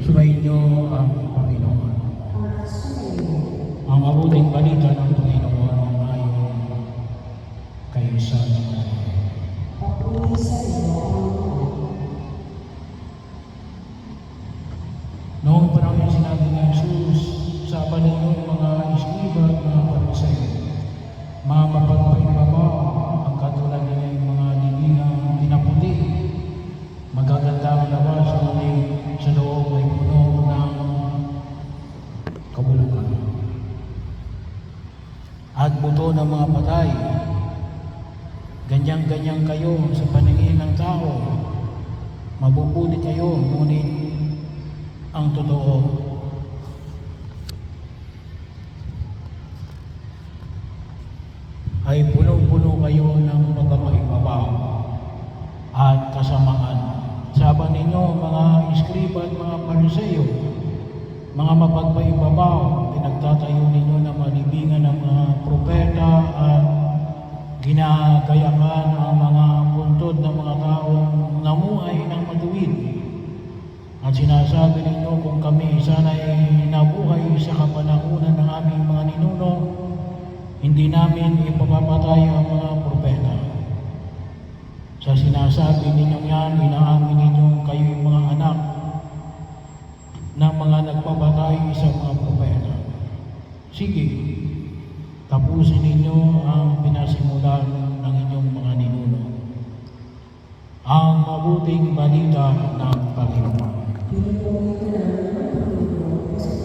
Sumainyo ang Panginoon. Ang mabuting balita ng Panginoon ayon kay San Mateo. Noong panahon sinabi ni Jesus, sa ninyo mga iskriba at mga Pariseo, mga mapagpaibabaw, ang katulad nila yung mga libingang pinaputi, magaganda ang labas, ngunit sa loob ay puno ng kabulukan at buto ng mga patay. Ganyan-ganyan kayo sa paningin ng tao, mabubuti kayo, ngunit ang totoo ay puno-puno kayo ng pagkakaibabaw at kasamaan. Sabi ninyo, mga iskriba at mga Pariseo, mga mapagpaibabaw, pinagtatayo ninyo na malibingan ng mga propeta at ginagayakan ang mga puntod ng mga taong namuhay ng matuwid. At sinasabi ninyo, kung kami sana'y nabuhay sa kapanahunan ng aming mga ninuno, hindi namin ipapapatay ang mga propeta. Sa sinasabi ninyong yan, inaamin ninyong kayo yung mga anak ng mga nagpapatay sa mga propeta. Sige, tapusin ninyo ang pinasimulan ng inyong mga ninuno. Ang mabuting balita ng Panginoon.